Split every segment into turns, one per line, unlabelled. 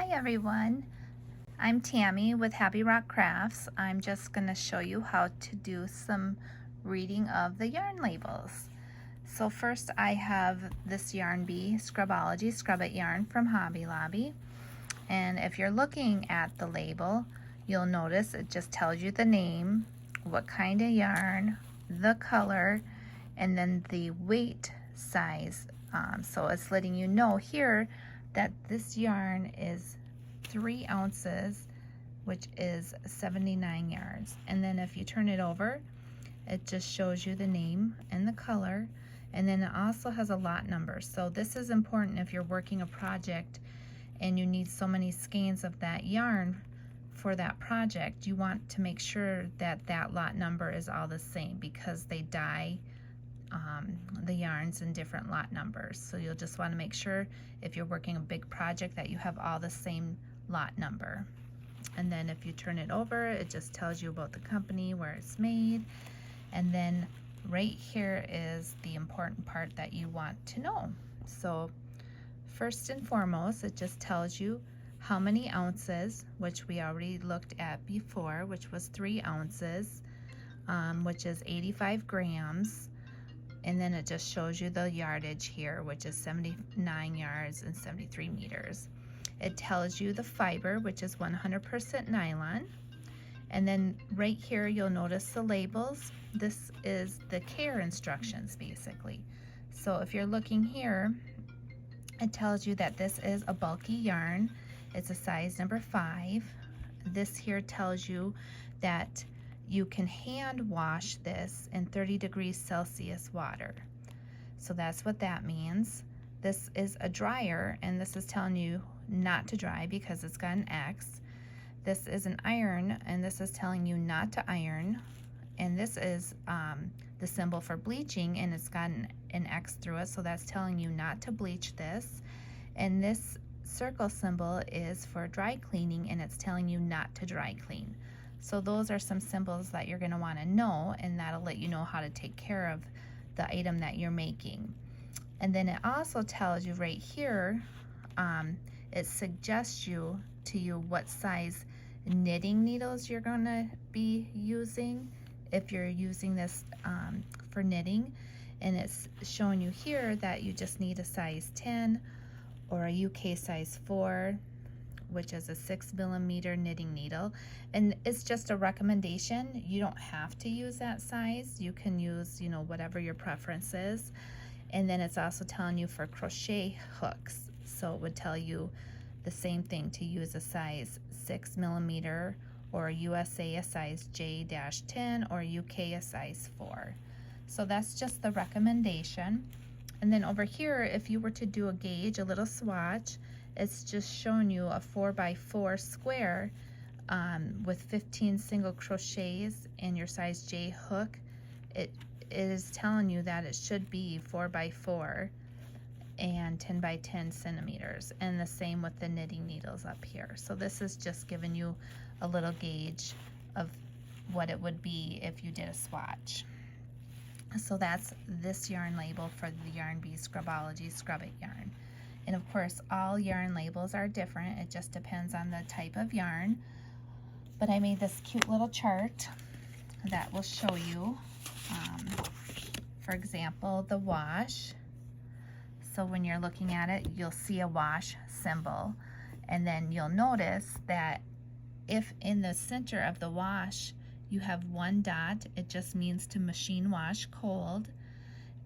Hi everyone, I'm Tammy with Happy Rock Crafts. I'm just going to show you how to do some reading of the yarn labels. So first I have this Yarn Bee Scrubology Scrub It yarn from Hobby Lobby. And if you're looking at the label, you'll notice it just tells you the name, what kind of yarn, the color, and then the weight size. So it's letting you know here that this yarn is 3 ounces, which is 79 yards. And then if you turn it over, it just shows you the name and the color, and then it also has a lot number. So this is important if you're working a project and you need so many skeins of that yarn for that project. You want to make sure that that lot number is all the same, because they dye the yarns in different lot numbers. So you'll just want to make sure if you're working a big project that you have all the same lot number. And then if you turn it over, it just tells you about the company, where it's made, and then right here is the important part that you want to know. So first and foremost, it just tells you how many ounces, which we already looked at before, which was 3 ounces, which is 85 grams. And then it just shows you the yardage here, which is 79 yards and 73 meters. It tells you the fiber, which is 100% nylon. And then right here, you'll notice the labels. This is the care instructions, basically. So if you're looking here, it tells you that this is a bulky yarn. It's a size number 5. This here tells you that you can hand wash this in 30 degrees Celsius water. So that's what that means. This is a dryer, and this is telling you not to dry because it's got an X. This is an iron, and this is telling you not to iron. And this is the symbol for bleaching, and it's got an X through it, so that's telling you not to bleach this. And this circle symbol is for dry cleaning, and it's telling you not to dry clean. So those are some symbols that you're going to want to know, and that'll let you know how to take care of the item that you're making. And then it also tells you right here, it suggests to you what size knitting needles you're going to be using if you're using this for knitting. And it's showing you here that you just need a size 10 or a UK size 4, which is a 6mm knitting needle. And it's just a recommendation. You don't have to use that size. You can use, whatever your preference is. And then it's also telling you for crochet hooks. So it would tell you the same thing, to use a size 6mm, or USA a size J-10, or UK a size 4. So that's just the recommendation. And then over here, if you were to do a gauge, a little swatch, it's just showing you a 4x4 square with 15 single crochets and your size J hook. It is telling you that it should be 4x4 and 10x10 centimeters, and the same with the knitting needles up here. So this is just giving you a little gauge of what it would be if you did a swatch. So that's this yarn label for the Yarn Bee Scrubology Scrub It yarn. And of course, all yarn labels are different. It just depends on the type of yarn. But I made this cute little chart that will show you, for example, the wash. So when you're looking at it, you'll see a wash symbol. And then you'll notice that if in the center of the wash you have 1 dot, it just means to machine wash cold.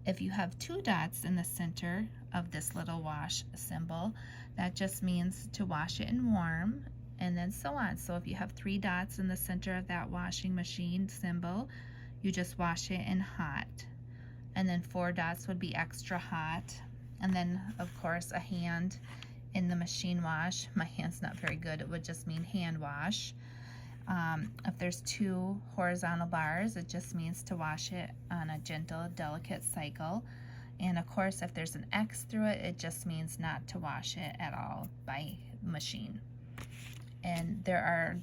If you have 2 dots in the center of this little wash symbol, that just means to wash it in warm, and then so on. So if you have 3 dots in the center of that washing machine symbol, you just wash it in hot. And then 4 dots would be extra hot. And then of course a hand in the machine wash. My hand's not very good. It would just mean hand wash. If there's 2 horizontal bars, it just means to wash it on a gentle, delicate cycle. And of course, if there's an X through it, it just means not to wash it at all by machine. And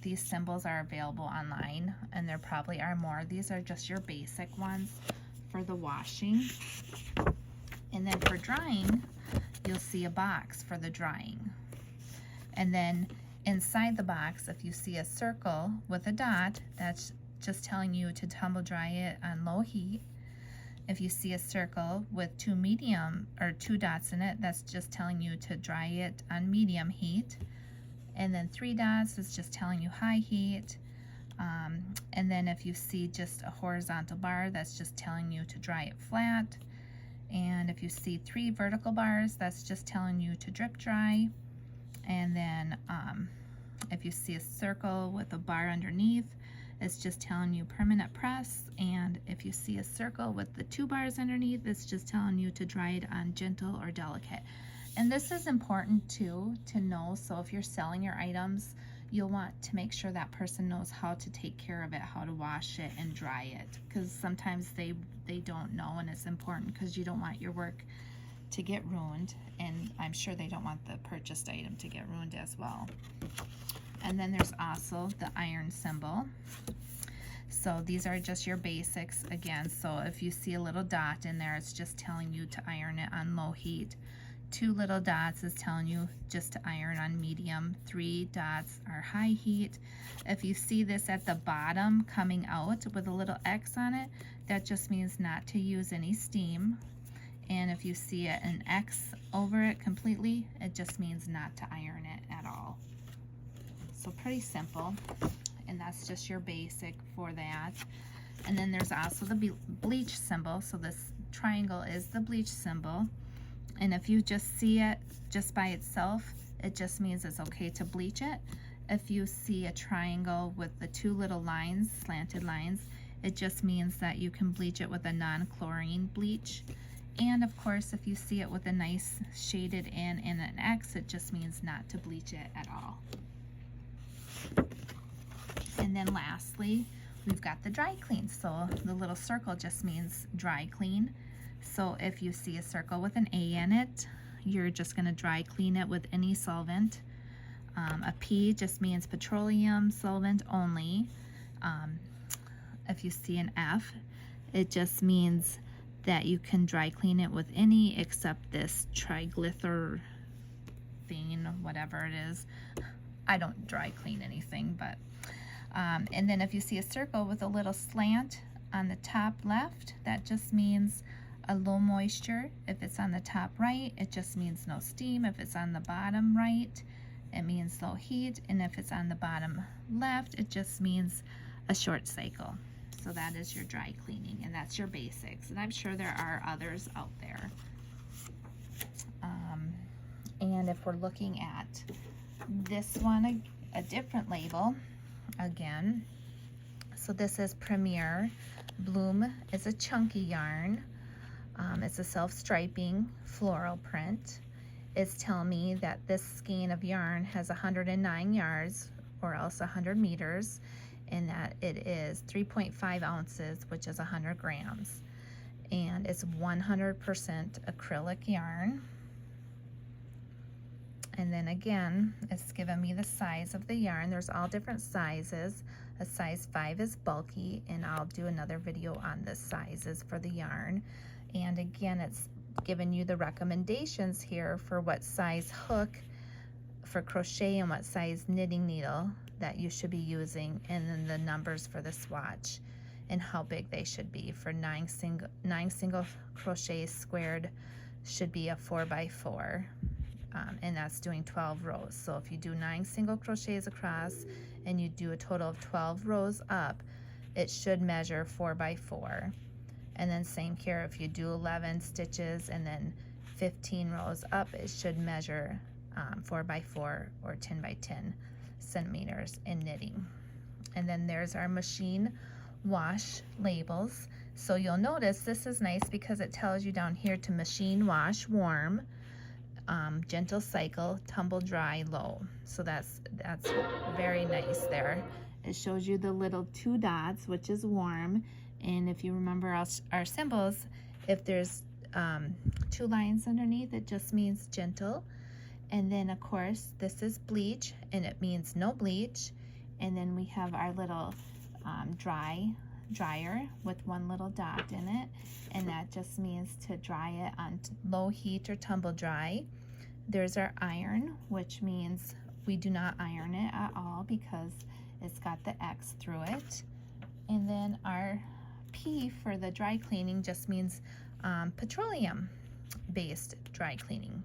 these symbols are available online, and there probably are more. These are just your basic ones for the washing. And then for drying, you'll see a box for the drying. And then inside the box, if you see a circle with a dot, that's just telling you to tumble dry it on low heat. If you see a circle with two dots in it, that's just telling you to dry it on medium heat. And then 3 dots is just telling you high heat. And then if you see just a horizontal bar, that's just telling you to dry it flat. And if you see 3 vertical bars, that's just telling you to drip dry. And then if you see a circle with a bar underneath, it's just telling you permanent press. And if you see a circle with the 2 bars underneath, it's just telling you to dry it on gentle or delicate. And this is important too to know. So if you're selling your items, you'll want to make sure that person knows how to take care of it, how to wash it and dry it, because sometimes they don't know, and it's important because you don't want your work to get ruined, and I'm sure they don't want the purchased item to get ruined as well. And then there's also the iron symbol. So these are just your basics again. So if you see a little dot in there, it's just telling you to iron it on low heat. 2 little dots is telling you just to iron on medium. 3 dots are high heat. If you see this at the bottom coming out with a little X on it, that just means not to use any steam. And if you see an X over it completely, it just means not to iron it at all. So pretty simple, and that's just your basic for that. And then there's also the bleach symbol. So this triangle is the bleach symbol. And if you just see it just by itself, it just means it's okay to bleach it. If you see a triangle with the 2 little lines, slanted lines, it just means that you can bleach it with a non-chlorine bleach. And of course, if you see it with a nice shaded in and an X, it just means not to bleach it at all. And then lastly, we've got the dry clean. So the little circle just means dry clean. So if you see a circle with an A in it, you're just going to dry clean it with any solvent. A P just means petroleum solvent only. If you see an F, it just means that you can dry clean it with any except this triglycerine, whatever it is. I don't dry clean anything, but and then if you see a circle with a little slant on the top left, that just means a low moisture. If it's on the top right, it just means no steam. If it's on the bottom right, it means low heat. And if it's on the bottom left, it just means a short cycle. So that is your dry cleaning, and that's your basics. And I'm sure there are others out there. And if we're looking at this one, a different label again. So this is Premier Bloom. Is a chunky yarn. It's a self-striping floral print. It's telling me that this skein of yarn has 109 yards, or else 100 meters, and that it is 3.5 ounces, which is 100 grams. And it's 100% acrylic yarn. And then again, it's giving me the size of the yarn. There's all different sizes. A size 5 is bulky, and I'll do another video on the sizes for the yarn. And again, it's giving you the recommendations here for what size hook for crochet and what size knitting needle that you should be using, and then the numbers for the swatch and how big they should be. For 9 single crochets squared should be a 4x4, and that's doing 12 rows. So if you do 9 single crochets across and you do a total of 12 rows up, it should measure 4x4. And then same here, if you do 11 stitches and then 15 rows up, it should measure 4x4 or 10x10 centimeters in knitting. And then there's our machine wash labels. So you'll notice this is nice because it tells you down here to machine wash warm, gentle cycle, tumble dry low. So that's very nice there. It shows you the little 2 dots, which is warm. And if you remember our symbols, if there's 2 lines underneath, it just means gentle. And then of course this is bleach, and it means no bleach. And then we have our little dryer with 1 little dot in it, and that just means to dry it on low heat or tumble dry. There's our iron, which means we do not iron it at all because it's got the X through it. And then our P for the dry cleaning just means petroleum based dry cleaning.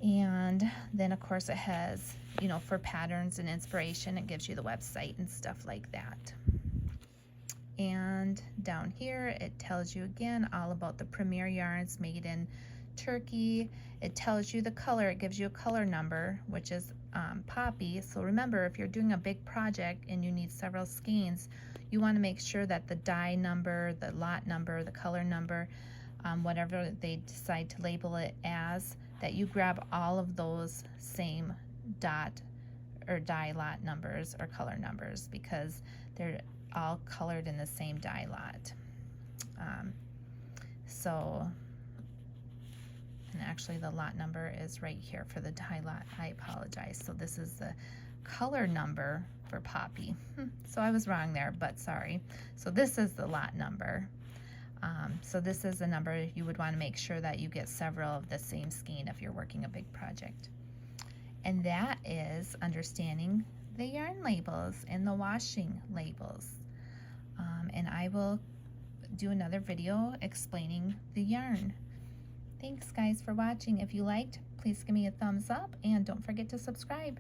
And then of course it has, you know, for patterns and inspiration, it gives you the website and stuff like that. And down here it tells you again all about the premier yarns made in Turkey. It tells you the color, it gives you a color number, which is poppy. So remember, if you're doing a big project and you need several skeins, you want to make sure that the die number, the lot number, the color number, whatever they decide to label it as, that you grab all of those same dot or die lot numbers or color numbers, because they're all colored in the same die lot. And actually the lot number is right here for the die lot. I apologize. So this is the color number for poppy. So I was wrong there, but sorry. So this is the lot number. So this is the number you would want to make sure that you get several of the same skein if you're working a big project. And that is understanding the yarn labels and the washing labels. And I will do another video explaining the yarn. Thanks guys for watching. If you liked, please give me a thumbs up and don't forget to subscribe.